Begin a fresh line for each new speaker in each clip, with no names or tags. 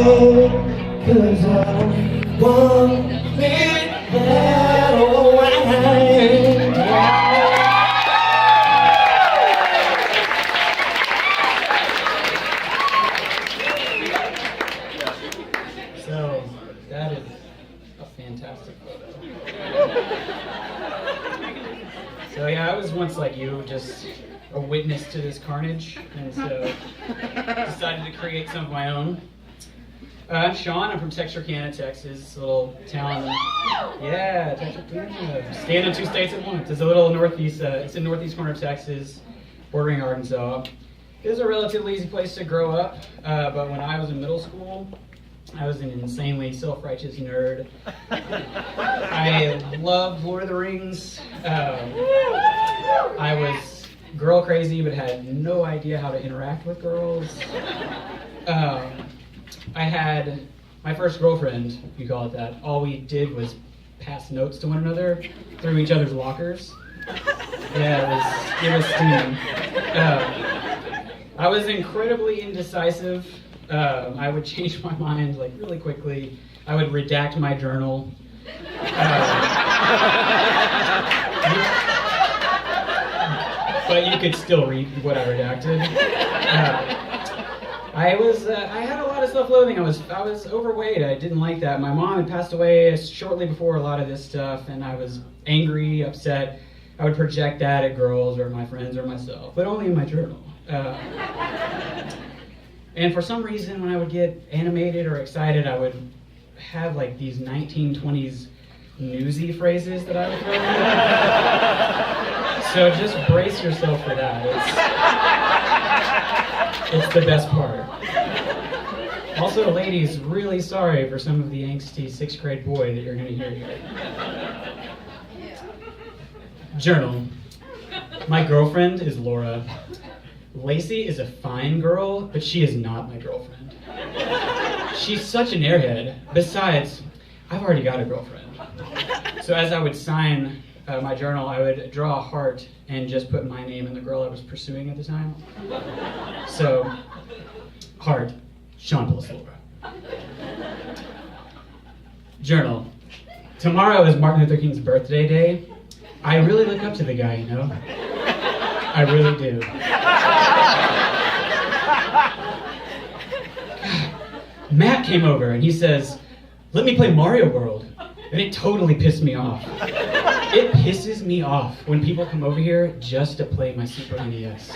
go, 'cause I want it that way.
So, that is a fantastic photo. So yeah, I was once like you, just a witness to this carnage, and so decided to create some of my own. I'm Sean, I'm from Texarkana, Texas, a little town. Yeah, Texarkana. Staying in two states at once. It's a little northeast, it's in northeast corner of Texas, bordering Arkansas. It was a relatively easy place to grow up, but when I was in middle school, I was an insanely self-righteous nerd. I loved Lord of the Rings. I was girl crazy, but had no idea how to interact with girls. I had my first girlfriend, if you call it that. All we did was pass notes to one another through each other's lockers. Yeah, it was steaming. I was incredibly indecisive. I would change my mind like really quickly. I would redact my journal. But you could still read what I redacted. I had a lot of self-loathing. I was overweight. I didn't like that. My mom had passed away shortly before a lot of this stuff, and I was angry, upset. I would project that at girls or my friends or myself, but only in my journal. And for some reason, when I would get animated or excited, I would have like these 1920s newsy phrases that I would throw in. So just brace yourself for that. It's the best part. Also, ladies, really sorry for some of the angsty 6th grade boy that you're going to hear here. Journal. My girlfriend is Laura. Lacey is a fine girl, but she is not my girlfriend. She's such an airhead. Besides, I've already got a girlfriend. So as I would sign my journal, I would draw a heart and just put my name and the girl I was pursuing at the time. So, heart, Sean plus Laura. Journal. Tomorrow is Martin Luther King's birthday day. I really look up to the guy, you know? I really do. Matt came over and he says, "Let me play Mario World." And it totally pissed me off. It pisses me off when people come over here just to play my Super NES.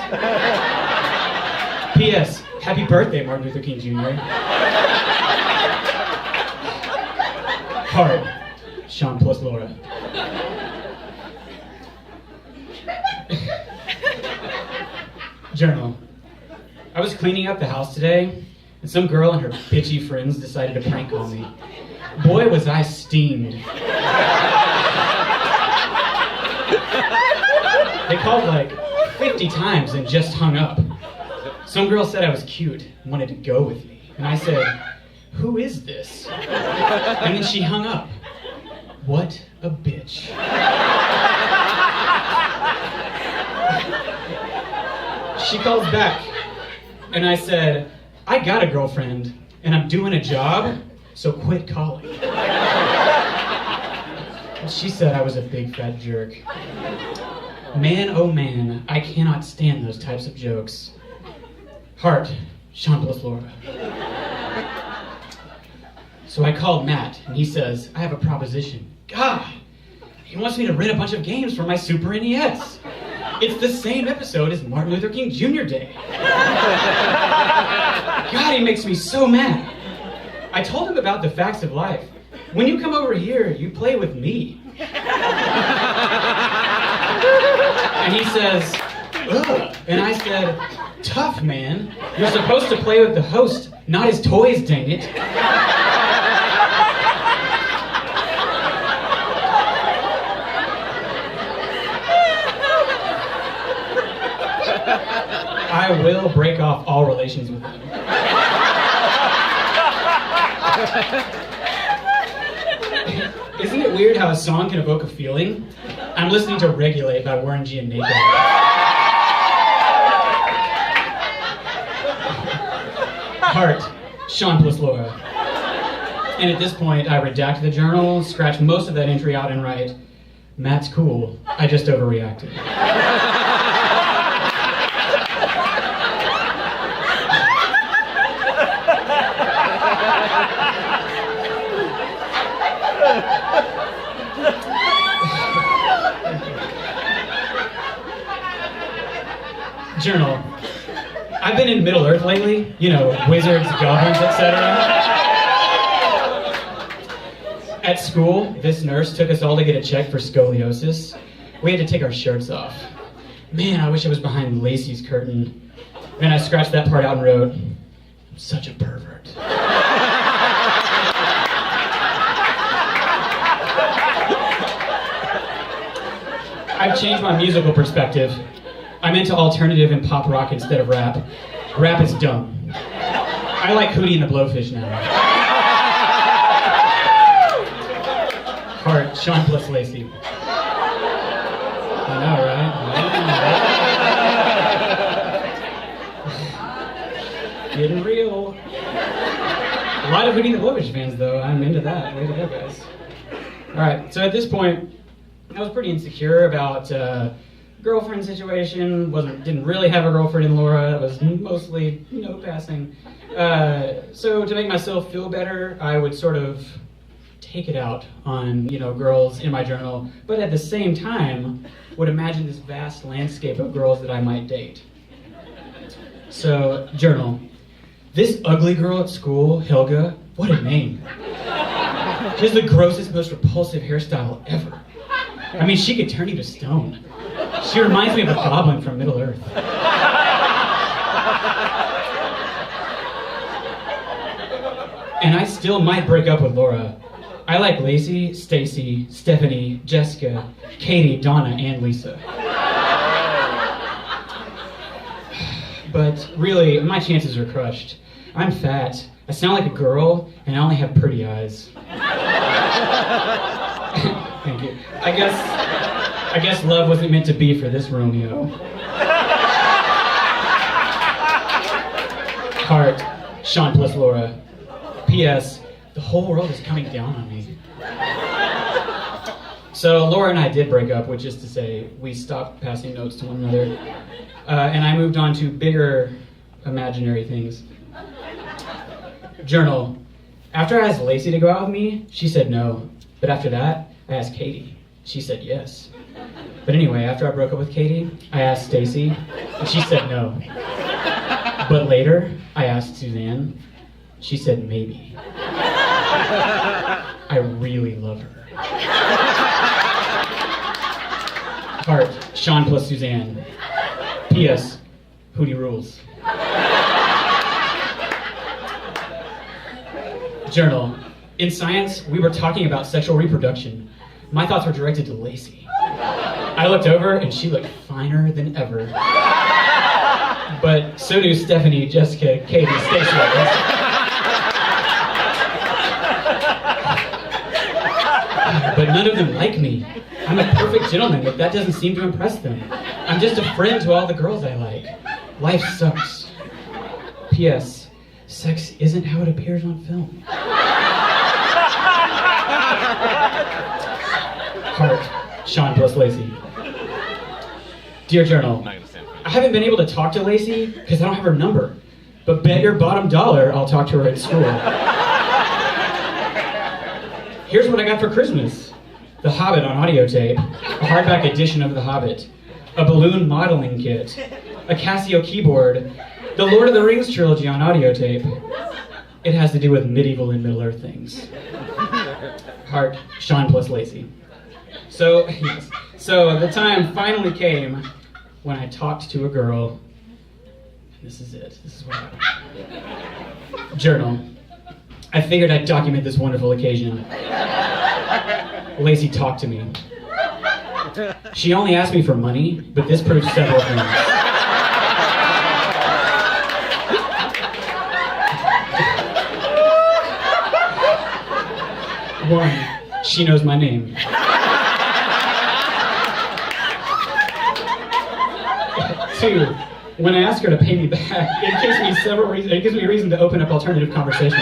P.S. Happy birthday, Martin Luther King Jr. Hard. Sean plus Laura. Journal. I was cleaning up the house today, and some girl and her bitchy friends decided to prank call me. Boy, was I steamed. They called like 50 times and just hung up. Some girl said I was cute and wanted to go with me. And I said, "Who is this?" And then she hung up. What a bitch. She calls back, and I said, "I got a girlfriend, and I'm doing a job, so quit calling." She said I was a big fat jerk. Man, oh man, I cannot stand those types of jokes. Heart, Sean plus Laura. So I called Matt, and he says, "I have a proposition." God, he wants me to rent a bunch of games for my Super NES. It's the same episode as Martin Luther King Jr. Day. God, he makes me so mad. I told him about the facts of life. When you come over here, you play with me. And he says, "Ugh." And I said, "Tough, man. You're supposed to play with the host, not his toys, dang it." I will break off all relations with him. Isn't it weird how a song can evoke a feeling? I'm listening to Regulate by Warren G and Nate Dogg. Heart, Sean plus Laura. And at this point, I redact the journal, scratch most of that entry out, and write, Matt's cool. I just overreacted. Journal. I've been in Middle Earth lately, you know, wizards, goblins, etc. At school, this nurse took us all to get a check for scoliosis. We had to take our shirts off. Man, I wish I was behind Lacey's curtain. Then I scratched that part out and wrote, such a pervert. I've changed my musical perspective. I'm into alternative and pop rock instead of rap. Rap is dumb. I like Hootie and the Blowfish now. Heart, Sean plus Lacey. I know, right? Getting real. A lot of Hootie and the Blowfish fans, though. I'm into that. Way to go, guys. Alright, so at this point, I was pretty insecure about girlfriend situation. Didn't really have a girlfriend in Laura. It was mostly note passing. So to make myself feel better, I would sort of take it out on, you know, girls in my journal, but at the same time would imagine this vast landscape of girls that I might date. So, journal. This ugly girl at school, Helga, what a name. She has the grossest, most repulsive hairstyle ever. I mean, she could turn you to stone. She reminds me of a goblin from Middle Earth. And I still might break up with Laura. I like Lacey, Stacy, Stephanie, Jessica, Katie, Donna, and Lisa. But really, my chances are crushed. I'm fat, I sound like a girl, and I only have pretty eyes. Thank you. I guess love wasn't meant to be for this Romeo. Heart, Sean plus Laura. P.S. The whole world is coming down on me. So Laura and I did break up, which is to say, we stopped passing notes to one another, and I moved on to bigger imaginary things. Journal. After I asked Lacey to go out with me, she said no. But after that, I asked Katie. She said yes. But anyway, after I broke up with Katie, I asked Stacy, and she said no. But later, I asked Suzanne. She said maybe. I really love her. Heart, Sean plus Suzanne. P.S. Hootie rules. Journal. In science, we were talking about sexual reproduction. My thoughts were directed to Lacey. I looked over and she looked finer than ever. But so do Stephanie, Jessica, Katie, Stacy. But none of them like me. I'm a perfect gentleman, but that doesn't seem to impress them. I'm just a friend to all the girls I like. Life sucks. P.S. Sex isn't how it appears on film. Heart, Sean plus Lacey. Dear Journal, I haven't been able to talk to Lacey because I don't have her number. But bet your bottom dollar I'll talk to her at school. Here's what I got for Christmas. The Hobbit on audio tape, a hardback edition of The Hobbit, a balloon modeling kit, a Casio keyboard, the Lord of the Rings trilogy on audio tape. It has to do with medieval and Middle Earth things. Heart, Sean plus Lacey. So the time finally came when I talked to a girl. This is it. This is what happened. Journal. I figured I'd document this wonderful occasion. Lacey talked to me. She only asked me for money, but this proves several things. One, she knows my name. Two, When I ask her to pay me back, it gives me it gives me reason to open up alternative conversations.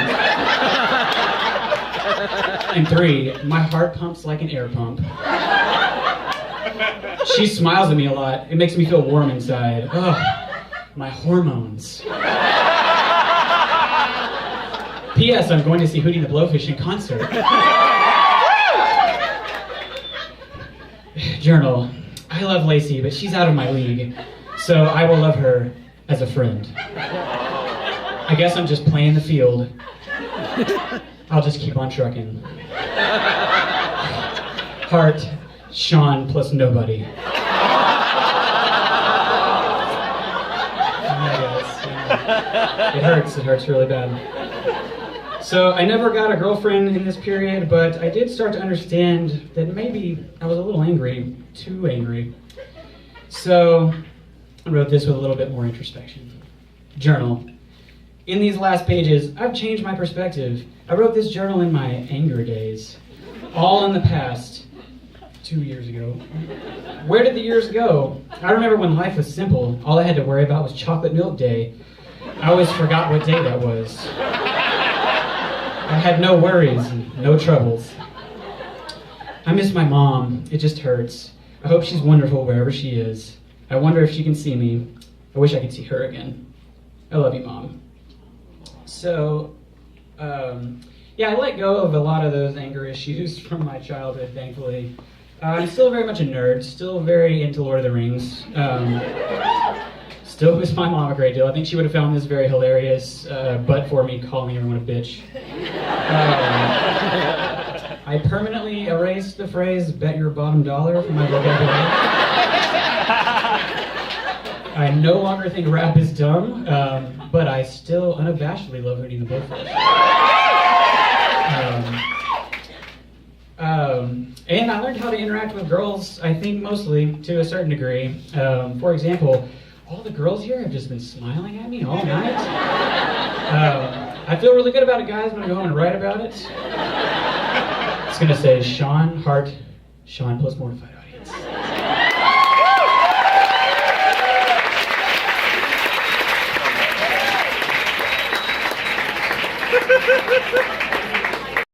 And 3, my heart pumps like an air pump. She smiles at me a lot. It makes me feel warm inside. Ugh, my hormones. P.S. I'm going to see Hootie the Blowfish in concert. Journal. I love Lacey, but she's out of my league. So I will love her as a friend. I guess I'm just playing the field. I'll just keep on trucking. Heart, Sean plus nobody. Yeah, guys, yeah. It hurts really bad. So I never got a girlfriend in this period, but I did start to understand that maybe I was a little angry, too angry. So I wrote this with a little bit more introspection. Journal. In these last pages, I've changed my perspective. I wrote this journal in my anger days, all in the past. 2 years ago. Where did the years go? I remember when life was simple. All I had to worry about was chocolate milk day. I always forgot what day that was. I had no worries and no troubles. I miss my mom. It just hurts. I hope she's wonderful wherever she is. I wonder if she can see me. I wish I could see her again. I love you, Mom. So, yeah, I let go of a lot of those anger issues from my childhood, thankfully. I'm still very much a nerd, still very into Lord of the Rings. Still miss my mom a great deal. I think she would have found this very hilarious, but for me calling everyone a bitch. I permanently erased the phrase, bet your bottom dollar from my vocabulary. I no longer think rap is dumb, but I still unabashedly love Hootie the Blowfish. And I learned how to interact with girls, I think mostly, to a certain degree. For example, all the girls here have just been smiling at me all night. I feel really good about it, guys. I'm going to go home and write about it. It's going to say, Sean, Heart, Sean plus Mortified Audience.